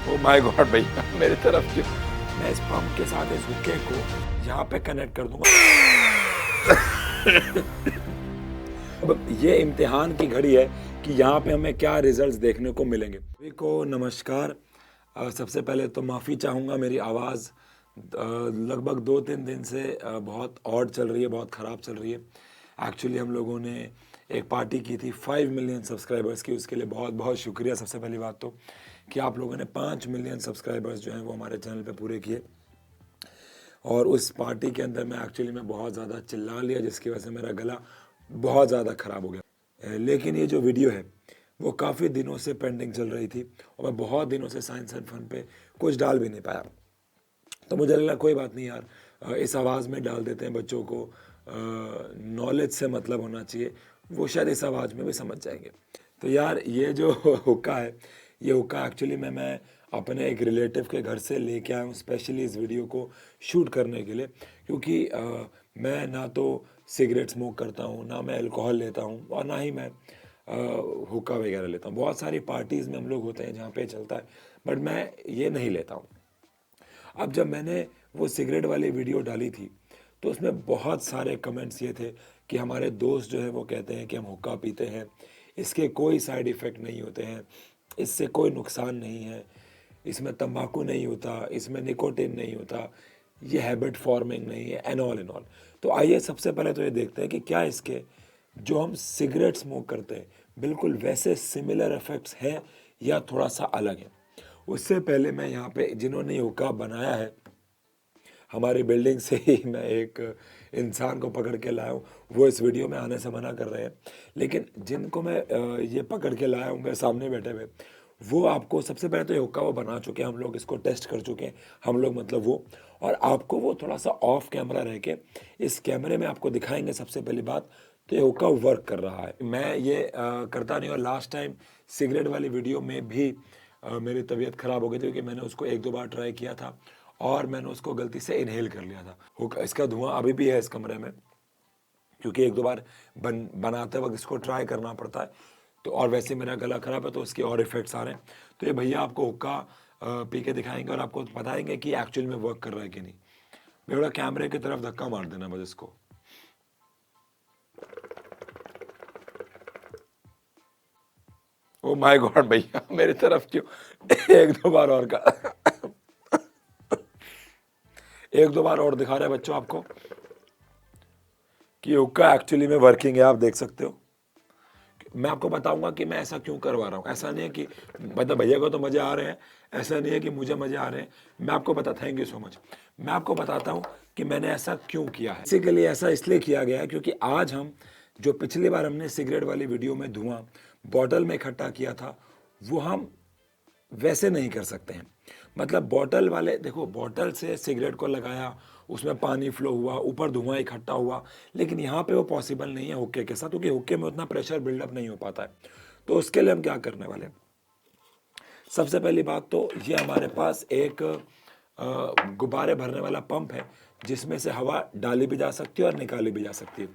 Oh my God भैया मेरी तरफ क्यों? मैं इस पंप के साथ इस हुक्के को यहाँ पे कनेक्ट कर दूंगा। अब ये इम्तिहान की घड़ी है कि यहाँ पे हमें क्या रिजल्ट्स देखने को मिलेंगे। सभी को नमस्कार। सबसे पहले तो माफ़ी चाहूँगा, मेरी आवाज़ लगभग 2-3 दिन से बहुत ऑड चल रही है, बहुत ख़राब चल रही है। एक्चुअली हम लोगों ने एक पार्टी की थी 5 मिलियन सब्सक्राइबर्स की, उसके लिए बहुत बहुत शुक्रिया। सबसे पहली बात तो कि आप लोगों ने 5 मिलियन सब्सक्राइबर्स जो हैं वो हमारे चैनल पे पूरे किए। और उस पार्टी के अंदर मैं एक्चुअली में बहुत ज़्यादा चिल्ला लिया, जिसकी वजह से मेरा गला बहुत ज़्यादा ख़राब हो गया। लेकिन ये जो वीडियो है वो काफ़ी दिनों से पेंडिंग चल रही थी और मैं बहुत दिनों से साइंस एंड फन पे कुछ डाल भी नहीं पाया। तो मुझे लगा कोई बात नहीं यार, इस आवाज़ में डाल देते हैं। बच्चों को नॉलेज से मतलब होना चाहिए, वो शायद इस आवाज़ में भी समझ जाएंगे। तो यार ये जो हुक्का है, ये हुक्का एक्चुअली मैं अपने एक रिलेटिव के घर से लेके आया हूँ स्पेशली इस वीडियो को शूट करने के लिए। क्योंकि मैं ना तो सिगरेट स्मोक करता हूँ, ना मैं अल्कोहल लेता हूँ और ना ही मैं हुक्का वगैरह लेता हूँ। बहुत सारी पार्टीज़ में हम लोग होते हैं जहाँ पे चलता है, बट मैं ये नहीं लेता हूँ। अब जब मैंने वो सिगरेट वाली वीडियो डाली थी तो उसमें बहुत सारे कमेंट्स ये थे कि हमारे दोस्त जो है वो कहते हैं कि हम हुक्का पीते हैं, इसके कोई साइड इफ़ेक्ट नहीं होते हैं, इससे कोई नुकसान नहीं है, इसमें तंबाकू नहीं होता, इसमें निकोटिन नहीं होता, ये हैबिट फॉर्मिंग नहीं है, एंड ऑल। तो आइए सबसे पहले तो ये देखते हैं कि क्या इसके जो हम सिगरेट स्मोक करते हैं बिल्कुल वैसे सिमिलर इफेक्ट्स हैं या थोड़ा सा अलग है। उससे पहले मैं यहाँ पे जिन्होंने ये हुक्का बनाया है, हमारी बिल्डिंग से ही मैं एक इंसान को पकड़ के लाया हूँ। वो इस वीडियो में आने से मना कर रहे हैं, लेकिन जिनको मैं ये पकड़ के लाया हूँ मेरे सामने बैठे हुए, वो आपको सबसे पहले तो ये हुक्का वो बना चुके हैं, हम लोग इसको टेस्ट कर चुके हैं, हम लोग मतलब वो। और आपको वो थोड़ा सा ऑफ कैमरा रह के इस कैमरे में आपको दिखाएंगे। सबसे पहली बात तो ये हुक्का वर्क कर रहा है। मैं ये करता नहीं, और लास्ट टाइम सिगरेट वाली वीडियो में भी मेरी तबीयत ख़राब हो गई थी क्योंकि मैंने उसको 1-2 बार ट्राई किया था और मैंने उसको गलती से इनहेल कर लिया था। हुक्का इसका धुआं अभी भी है इस कमरे में, क्योंकि 1-2 बार बनाते वक्त इसको ट्राई करना पड़ता है। तो और वैसे मेरा गला ख़राब है तो उसके और इफ़ेक्ट्स आ रहे हैं। तो ये भैया आपको हुक्का पी के दिखाएंगे और आपको बताएंगे कि एक्चुअल में वर्क कर रहा है कि नहीं। थोड़ा कैमरे की तरफ धक्का मार देना बस इसको। ओ माय गॉड भैया मेरी तरफ क्यों? 1-2 बार और का 1-2 बार और दिखा रहे हैं बच्चों आपको कि हुक्का एक्चुअली में वर्किंग है। आप देख सकते हो। मैं आपको बताऊंगा कि मैं ऐसा क्यों करवा रहा हूँ। ऐसा नहीं है कि मतलब भैया को तो मज़े आ रहे हैं, ऐसा नहीं है कि मुझे मज़े आ रहे हैं। मैं आपको थैंक यू सो मच। मैं आपको बताता हूँ कि मैंने ऐसा क्यों किया है। बेसिकली ऐसा इसलिए किया गया है क्योंकि आज हम जो पिछली बार हमने सिगरेट वाली वीडियो में धुआं बॉटल में इकट्ठा किया था, वो हम वैसे नहीं कर सकते हैं। मतलब बॉटल वाले, देखो बॉटल से सिगरेट को लगाया, उसमें पानी फ्लो हुआ, ऊपर धुआं इकट्ठा हुआ, लेकिन यहाँ पे वो पॉसिबल नहीं है हुक्के के साथ, क्योंकि हुक्के में उतना प्रेशर बिल्डअप नहीं हो पाता है। तो उसके लिए हम क्या करने वाले हैं, सबसे पहली बात तो ये हमारे पास एक गुब्बारे भरने वाला पंप है, जिसमें से हवा डाली भी जा सकती है और निकाली भी जा सकती है।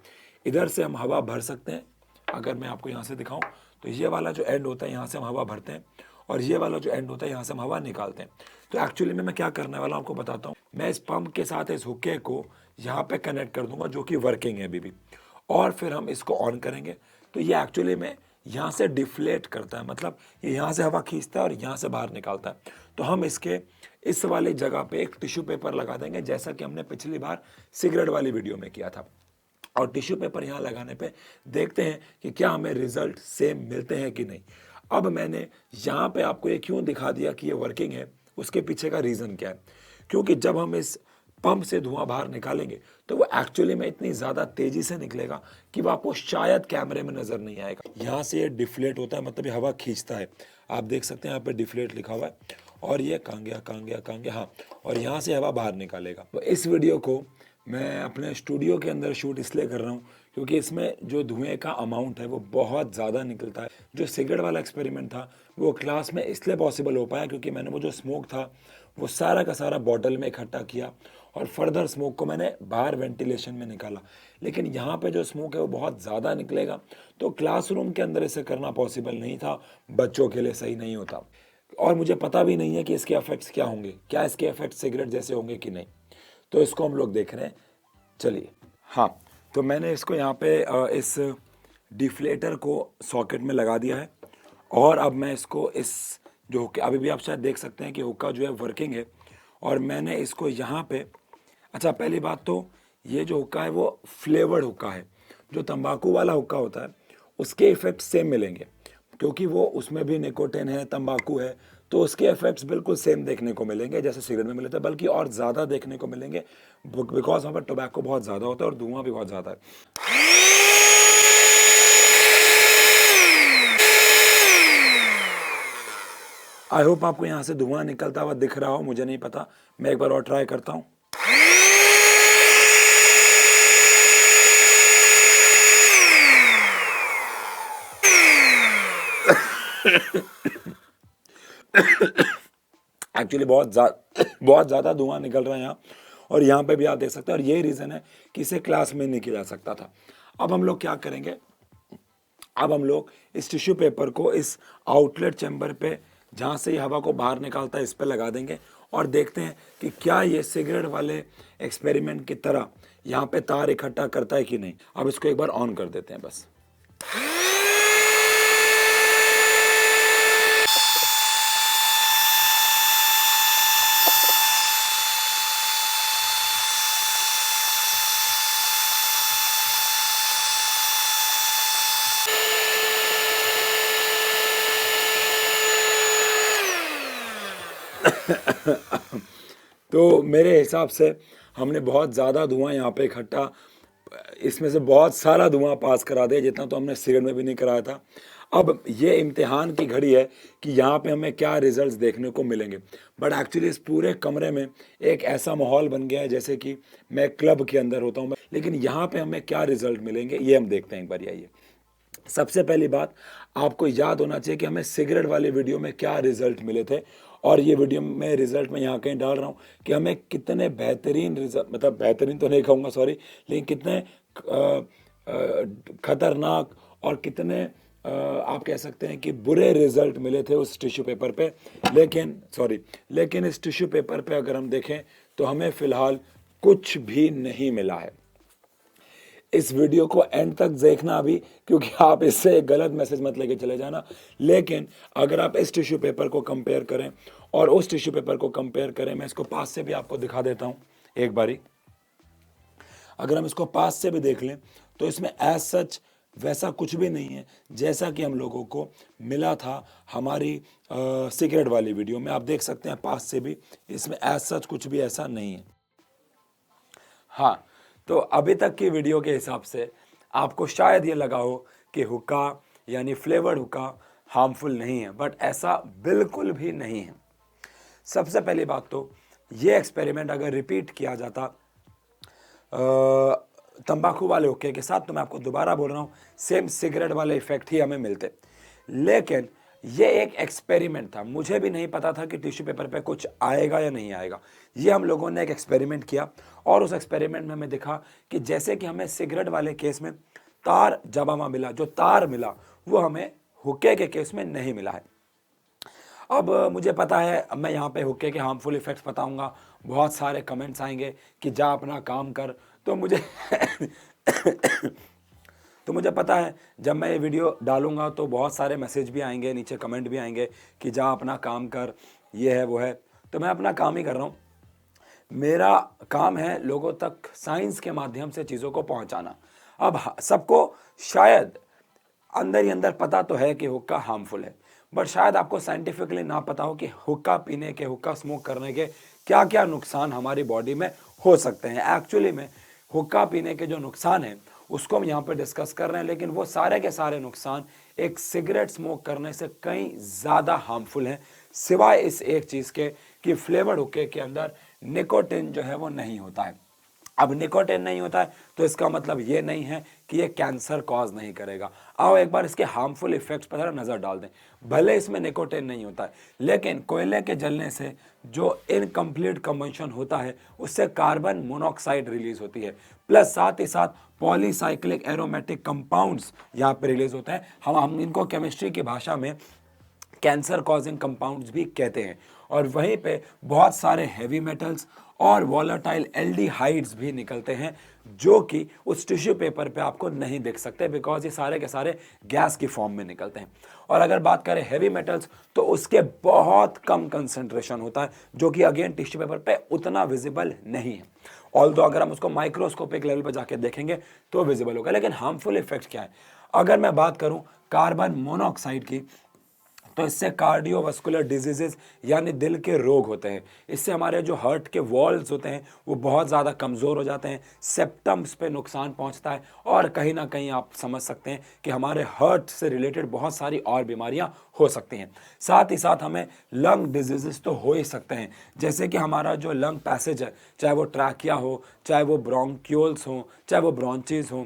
इधर से हम हवा भर सकते हैं। अगर मैं आपको यहाँ से दिखाऊं तो ये वाला जो एंड होता है यहाँ से हम हवा भरते हैं, और ये वाला जो एंड होता है यहाँ से हम हवा निकालते हैं। तो एक्चुअली में मैं क्या करने वाला हूँ आपको बताता हूँ। मैं इस पंप के साथ इस हुक्के को यहाँ पे कनेक्ट कर दूंगा, जो कि वर्किंग है अभी भी, और फिर हम इसको ऑन करेंगे। तो ये एक्चुअली में यहाँ से डिफ्लेट करता है, मतलब ये यहाँ से हवा खींचता है और यहाँ से बाहर निकालता है। तो हम इसके इस वाली जगह पे एक टिश्यू पेपर लगा देंगे, जैसा कि हमने पिछली बार सिगरेट वाली वीडियो में किया था। और टिश्यू पेपर यहाँ लगाने पे देखते हैं कि क्या हमें रिजल्ट सेम मिलते हैं कि नहीं। अब मैंने यहाँ पे आपको ये क्यों दिखा दिया कि ये वर्किंग है, उसके पीछे का रीज़न क्या है। क्योंकि जब हम इस पंप से धुआं बाहर निकालेंगे तो वो एक्चुअली में इतनी ज़्यादा तेज़ी से निकलेगा कि वो आपको शायद कैमरे में नज़र नहीं आएगा। यहाँ से ये डिफ्लेट होता है, मतलब ये हवा खींचता है। आप देख सकते हैं यहाँ पे डिफ्लेट लिखा हुआ है, और ये कहाँ गया कहाँ गया कहाँ गया, हाँ, और यहाँ से हवा बाहर निकालेगा। तो इस वीडियो को मैं अपने स्टूडियो के अंदर शूट इसलिए कर रहा हूँ क्योंकि इसमें जो धुएं का अमाउंट है वो बहुत ज़्यादा निकलता है। जो सिगरेट वाला एक्सपेरिमेंट था वो क्लास में इसलिए पॉसिबल हो पाया क्योंकि मैंने वो जो स्मोक था वो सारा का सारा बॉटल में इकट्ठा किया, और फर्दर स्मोक को मैंने बाहर वेंटिलेशन में निकाला। लेकिन यहाँ पे जो स्मोक है वो बहुत ज़्यादा निकलेगा, तो क्लासरूम के अंदर इसे करना पॉसिबल नहीं था, बच्चों के लिए सही नहीं होता। और मुझे पता भी नहीं है कि इसके इफेक्ट्स क्या होंगे, क्या इसके इफेक्ट्स सिगरेट जैसे होंगे कि नहीं। तो इसको हम लोग देख रहे हैं, चलिए। हाँ, तो मैंने इसको यहाँ पे इस डिफ्लेटर को सॉकेट में लगा दिया है और अब मैं इसको इस जो हुक्का, अभी भी आप शायद देख सकते हैं कि हुक्का जो है वर्किंग है, और मैंने इसको यहाँ पे, अच्छा पहली बात तो ये जो हुक्का है वो फ्लेवर्ड हुक्का है। जो तंबाकू वाला हुक्का होता है उसके इफेक्ट सेम मिलेंगे, क्योंकि वो उसमें भी निकोटिन है, तंबाकू है, तो उसके इफेक्ट्स बिल्कुल सेम देखने को मिलेंगे जैसे सिगरेट में मिले थे, बल्कि और ज़्यादा देखने को मिलेंगे, बिकॉज वहाँ पर टोबैको बहुत ज़्यादा होता है और धुआं भी बहुत ज़्यादा है। आई होप आपको यहाँ से धुआं निकलता हुआ दिख रहा हो, मुझे नहीं पता, मैं एक बार और ट्राई करता हूँ। एक्चुअली बहुत ज़्यादा धुआं निकल रहा है यहाँ, और यहाँ पे भी आप देख सकते हैं, और यही रीज़न है कि इसे क्लास में नहीं किया जा सकता था। अब हम लोग क्या करेंगे, अब हम लोग इस टिश्यू पेपर को इस आउटलेट चैम्बर पे, जहाँ से ये हवा को बाहर निकालता है, इस पे लगा देंगे और देखते हैं कि क्या ये सिगरेट वाले एक्सपेरिमेंट की तरह यहाँ पे तार इकट्ठा करता है कि नहीं। अब इसको एक बार ऑन कर देते हैं बस। तो मेरे हिसाब से हमने बहुत ज़्यादा धुआं यहाँ पे इकट्ठा, इसमें से बहुत सारा धुआं पास करा दिया, जितना तो हमने सिगरेट में भी नहीं कराया था। अब ये इम्तिहान की घड़ी है कि यहाँ पे हमें क्या रिजल्ट्स देखने को मिलेंगे, बट एक्चुअली इस पूरे कमरे में एक ऐसा माहौल बन गया है जैसे कि मैं क्लब के अंदर होता हूँ, लेकिन यहाँ पे हमें क्या रिजल्ट मिलेंगे ये हम देखते हैं एक बार। आइए, सबसे पहली बात आपको याद होना चाहिए कि हमें सिगरेट वाले वीडियो में क्या रिजल्ट मिले थे, और ये वीडियो में रिजल्ट मैं यहाँ कहीं डाल रहा हूँ कि हमें कितने बेहतरीन रिजल्ट, मतलब बेहतरीन तो नहीं कहूँगा सॉरी, लेकिन कितने खतरनाक और कितने आप कह सकते हैं कि बुरे रिजल्ट मिले थे उस टिश्यू पेपर पे। लेकिन इस टिश्यू पेपर पे अगर हम देखें तो हमें फ़िलहाल कुछ भी नहीं मिला है। इस वीडियो को एंड तक देखना अभी, क्योंकि आप इससे एक गलत मैसेज मत लेके चले जाना। लेकिन अगर आप इस टिश्यू पेपर को कंपेयर करें और उस टिश्यू पेपर को कंपेयर करें, मैं इसको पास से भी आपको दिखा देता हूं एक बारी। अगर हम इसको पास से भी देख लें तो इसमें एज सच वैसा कुछ भी नहीं है जैसा कि हम लोगों को मिला था हमारी सिगरेट वाली वीडियो में। आप देख सकते हैं पास से भी, इसमें एज सच कुछ भी ऐसा नहीं है। हाँ, तो अभी तक की वीडियो के हिसाब से आपको शायद ये लगा हो कि हुक्का यानी फ्लेवर्ड हुक्का हार्मफुल नहीं है, बट ऐसा बिल्कुल भी नहीं है। सबसे पहली बात तो ये एक्सपेरिमेंट अगर रिपीट किया जाता तंबाकू वाले हुक्के के साथ, तो मैं आपको दोबारा बोल रहा हूँ सेम सिगरेट वाले इफेक्ट ही हमें मिलते। लेकिन ये एक एक्सपेरिमेंट था, मुझे भी नहीं पता था कि टिश्यू पेपर पे कुछ आएगा या नहीं आएगा। ये हम लोगों ने एक एक्सपेरिमेंट किया और उस एक्सपेरिमेंट में हमें दिखा कि जैसे कि हमें सिगरेट वाले केस में तार जब हमें मिला, जो तार मिला वो हमें हुक्के के केस में नहीं मिला है। अब मुझे पता है, अब मैं यहाँ पे हुक्के के हार्मफुल इफेक्ट्स बताऊंगा, बहुत सारे कमेंट्स आएंगे कि जा अपना काम कर, तो मुझे तो मुझे पता है जब मैं ये वीडियो डालूंगा तो बहुत सारे मैसेज भी आएंगे, नीचे कमेंट भी आएंगे कि जा अपना काम कर, ये है वो है। तो मैं अपना काम ही कर रहा हूँ। मेरा काम है लोगों तक साइंस के माध्यम से चीज़ों को पहुँचाना। अब सबको शायद अंदर ही अंदर पता तो है कि हुक्का हार्मफुल है, बट शायद आपको साइंटिफिकली ना पता हो कि हुक्का पीने के, हुक्का स्मोक करने के क्या क्या नुकसान हमारी बॉडी में हो सकते हैं। एक्चुअली में हुक्का पीने के जो नुकसान हैं उसको हम यहाँ पे डिस्कस कर रहे हैं, लेकिन वो सारे के सारे नुकसान एक सिगरेट स्मोक करने से कहीं ज़्यादा हार्मफुल हैं, सिवाय इस एक चीज़ के कि फ्लेवर्ड हुक्के के अंदर निकोटिन जो है वो नहीं होता है। अब निकोटिन नहीं होता है तो इसका मतलब ये नहीं है कि ये कैंसर कॉज नहीं करेगा। आओ एक बार इसके हार्मफुल इफेक्ट्स पर नज़र डाल दें। भले इसमें निकोटिन नहीं होता है, लेकिन कोयले के जलने से जो इनकम्प्लीट कंबशन होता है उससे कार्बन मोनोऑक्साइड रिलीज होती है, प्लस साथ ही साथ पॉलीसाइक्लिक एरोमेटिक कंपाउंड्स यहाँ पे रिलीज होते हैं। हम इनको केमिस्ट्री की भाषा में कैंसर कॉजिंग कंपाउंड्स भी कहते हैं। और वहीं पे बहुत सारे हैवी मेटल्स और वॉलेटाइल एल्डिहाइड्स भी निकलते हैं जो कि उस टिश्यू पेपर पे आपको नहीं दिख सकते, बिकॉज ये सारे के सारे गैस की फॉर्म में निकलते हैं। और अगर बात करें हैवी मेटल्स तो उसके बहुत कम कंसंट्रेशन होता है जो कि अगेन टिश्यू पेपर पे उतना विजिबल नहीं है। ऑल्दो अगर हम उसको माइक्रोस्कोपिक लेवल पर जाके देखेंगे तो विजिबल होगा। लेकिन हार्मफुल इफेक्ट क्या है? अगर मैं बात करूं कार्बन मोनोऑक्साइड की, तो इससे कार्डियोवास्कुलर डिजीजेस यानी दिल के रोग होते हैं। इससे हमारे जो हार्ट के वॉल्स होते हैं वो बहुत ज़्यादा कमज़ोर हो जाते हैं, सेप्टम्स पे नुकसान पहुंचता है और कहीं ना कहीं आप समझ सकते हैं कि हमारे हार्ट से रिलेटेड बहुत सारी और बीमारियां हो सकती हैं। साथ ही साथ हमें लंग डिजीजेस तो हो ही सकते हैं, जैसे कि हमारा जो लंग पैसेज है, चाहे वो ट्रैकिया हो, चाहे वो ब्रोंक्यूल्स हो, चाहे वो ब्रॉन्चीज हो,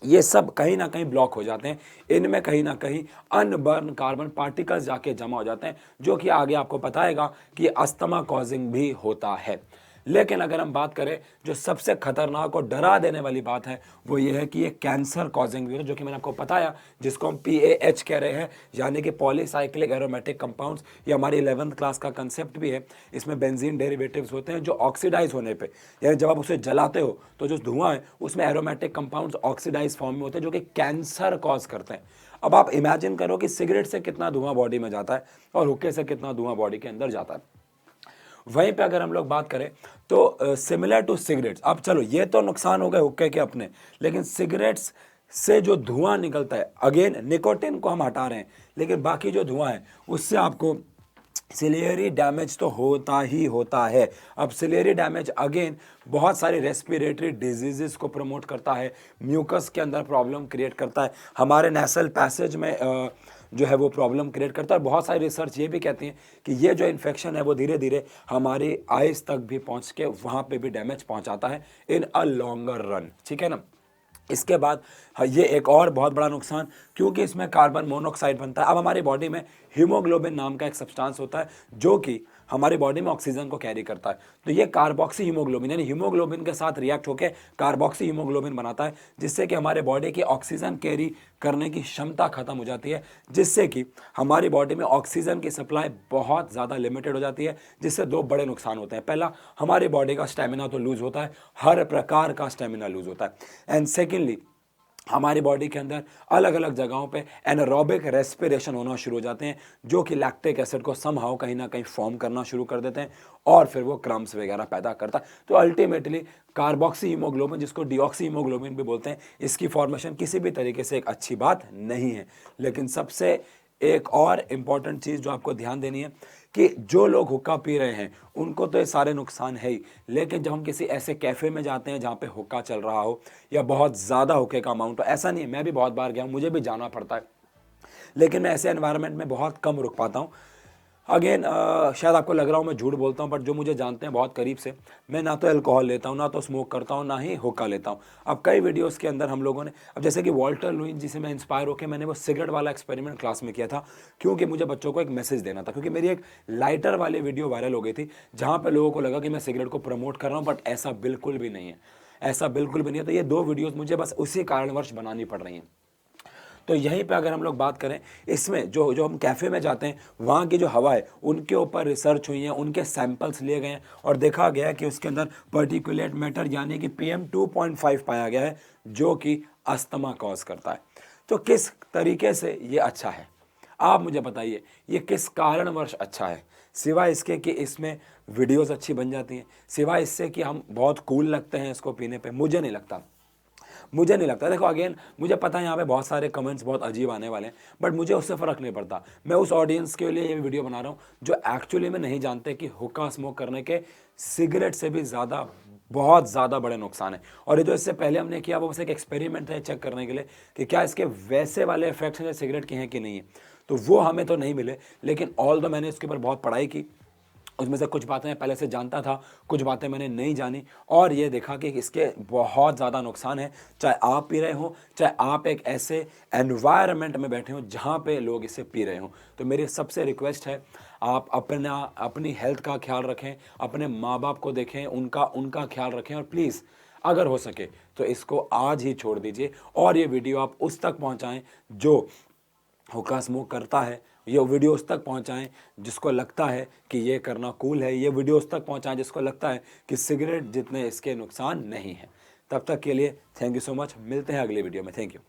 ये सब कहीं ना कहीं ब्लॉक हो जाते हैं। इनमें कहीं ना कहीं अनबर्न कार्बन पार्टिकल्स जाके जमा हो जाते हैं जो कि आगे आपको बताएगा कि अस्थमा कॉजिंग भी होता है। लेकिन अगर हम बात करें जो सबसे खतरनाक और डरा देने वाली बात है वो ये है कि ये कैंसर कॉजिंग भी है, जो कि मैंने आपको बताया, जिसको हम PAH कह रहे हैं, यानी कि पॉलीसाइक्लिक एरोमेटिक कंपाउंड्स। ये हमारी 11th क्लास का कंसेप्ट भी है। इसमें बेंजीन डेरिवेटिव्स होते हैं जो ऑक्सीडाइज होने पे, यानी जब आप उसे जलाते हो तो जो धुआं है उसमें एरोमेटिक कंपाउंड्स ऑक्सीडाइज फॉर्म में होते हैं जो कि कैंसर कॉज करते हैं। अब आप इमेजिन करो कि सिगरेट से कितना धुआं बॉडी में जाता है और हुक्के से कितना धुआं बॉडी के अंदर जाता है। वहीं पे अगर हम लोग बात करें तो सिमिलर टू सिगरेट्स, अब चलो ये तो नुकसान हो गए हुक्के के अपने, लेकिन सिगरेट्स से जो धुआं निकलता है, अगेन निकोटिन को हम हटा रहे हैं, लेकिन बाकी जो धुआं है उससे आपको सिलियरी डैमेज तो होता ही होता है। अब सिलियरी डैमेज अगेन बहुत सारी रेस्पिरेटरी डिजीजेस को प्रमोट करता है, म्यूकस के अंदर प्रॉब्लम क्रिएट करता है, हमारे नेसल पैसेज में जो है वो प्रॉब्लम क्रिएट करता है। और बहुत सारी रिसर्च ये भी कहती है कि ये जो इन्फेक्शन है वो धीरे धीरे हमारी आइज तक भी पहुंच के वहाँ पे भी डैमेज पहुंचाता है इन अ लॉन्गर रन, ठीक है ना। इसके बाद ये एक और बहुत बड़ा नुकसान, क्योंकि इसमें कार्बन मोनोऑक्साइड बनता है। अब हमारी बॉडी में हीमोग्लोबिन नाम का एक सब्सटेंस होता है जो कि हमारी बॉडी में ऑक्सीजन को कैरी करता है। तो ये कार्बोक्सी हीमोग्लोबिन यानी हीमोग्लोबिन के साथ रिएक्ट होकर कार्बोक्सी हीमोग्लोबिन बनाता है, जिससे कि हमारे बॉडी की ऑक्सीजन कैरी करने की क्षमता खत्म हो जाती है, जिससे कि हमारी बॉडी में ऑक्सीजन की सप्लाई बहुत ज़्यादा लिमिटेड हो जाती है, जिससे दो बड़े नुकसान होते हैं। पहला, हमारी बॉडी का स्टेमिना तो लूज होता है, हर प्रकार का स्टेमिना लूज होता है। एंड सेकेंडली, हमारी बॉडी के अंदर अलग अलग जगहों पे एनारोबिक रेस्पिरेशन होना शुरू हो जाते हैं जो कि लैक्टिक एसिड को समहाउ कहीं ना कहीं फॉर्म करना शुरू कर देते हैं और फिर वो क्रम्स वगैरह पैदा करता है। तो अल्टीमेटली कार्बोक्सी हीमोग्लोबिन, जिसको डीऑक्सी हीमोग्लोबिन भी बोलते हैं, इसकी फॉर्मेशन किसी भी तरीके से एक अच्छी बात नहीं है। लेकिन सबसे एक और इम्पॉर्टेंट चीज़ जो आपको ध्यान देनी है कि जो लोग हुक्का पी रहे हैं उनको तो ये सारे नुकसान है ही, लेकिन जब हम किसी ऐसे कैफ़े में जाते हैं जहाँ पे हुक्का चल रहा हो या बहुत ज़्यादा हुक्के का अमाउंट हो, ऐसा नहीं है, मैं भी बहुत बार गया हूँ, मुझे भी जाना पड़ता है, लेकिन मैं ऐसे एनवायरनमेंट में बहुत कम रुक पाता हूँ। अगेन शायद आपको लग रहा हूँ मैं झूठ बोलता हूँ, बट जो मुझे जानते हैं बहुत करीब से, मैं ना तो अल्कोहल लेता हूँ, ना तो स्मोक करता हूँ, ना ही हुक्का लेता हूँ। अब कई वीडियोस के अंदर हम लोगों ने, अब जैसे कि वॉल्टर लुईस जी से मैं इंस्पायर होकर मैंने वो सिगरेट वाला एक्सपेरिमेंट क्लास में किया था, क्योंकि मुझे बच्चों को एक मैसेज देना था, क्योंकि मेरी एक लाइटर वाली वीडियो वायरल हो गई थी जहाँ पर लोगों को लगा कि मैं सिगरेट को प्रमोट कर रहा हूँ, बट ऐसा बिल्कुल भी नहीं है, ऐसा बिल्कुल भी नहीं है। तो ये दो वीडियोज़ मुझे बस उसी कारणवश बनानी पड़ रही हैं। तो यहीं पे अगर हम लोग बात करें, इसमें जो जो हम कैफ़े में जाते हैं वहाँ की जो हवा है उनके ऊपर रिसर्च हुई है, उनके सैंपल्स लिए गए हैं और देखा गया है कि उसके अंदर पर्टिकुलेट मैटर यानी कि PM2.5 पाया गया है जो कि अस्थमा कॉज करता है। तो किस तरीके से ये अच्छा है, आप मुझे बताइए, ये किस कारणवश अच्छा है? सिवाय इसके कि इसमें वीडियोस अच्छी बन जाती हैं, सिवाय इससे कि हम बहुत कूल लगते हैं इसको पीने पे, मुझे नहीं लगता, मुझे नहीं लगता। देखो अगेन, मुझे पता है यहाँ पे बहुत सारे कमेंट्स बहुत अजीब आने वाले हैं, बट मुझे उससे फ़र्क नहीं पड़ता। मैं उस ऑडियंस के लिए ये वीडियो बना रहा हूँ जो एक्चुअली में नहीं जानते कि हुक्का स्मोक करने के सिगरेट से भी ज़्यादा, बहुत ज़्यादा बड़े नुकसान है। और ये जो इससे पहले हमने किया वो बस एक एक्सपेरिमेंट है चेक करने के लिए कि क्या इसके वैसे वाले इफेक्ट्स हैं सिगरेट के हैं कि नहीं है, तो वो हमें तो नहीं मिले। लेकिन ऑल द मैंने इसके ऊपर बहुत पढ़ाई की, उसमें से कुछ बातें मैं पहले से जानता था, कुछ बातें मैंने नहीं जानी, और ये देखा कि इसके बहुत ज़्यादा नुकसान है। चाहे आप पी रहे हो, चाहे आप एक ऐसे एनवायरनमेंट में बैठे हो जहाँ पे लोग इसे पी रहे हो। तो मेरी सबसे रिक्वेस्ट है, आप अपनी हेल्थ का ख्याल रखें, अपने माँ बाप को देखें, उनका ख्याल रखें, और प्लीज़ अगर हो सके तो इसको आज ही छोड़ दीजिए और ये वीडियो आप उस तक पहुँचाएँ जो हुक्का स्मोक करता है ये वीडियोस तक पहुंचाएं जिसको लगता है कि ये करना कूल है, ये वीडियोस तक पहुंचाएं जिसको लगता है कि सिगरेट जितने इसके नुकसान नहीं हैं। तब तक के लिए थैंक यू सो मच, मिलते हैं अगले वीडियो में। Thank you.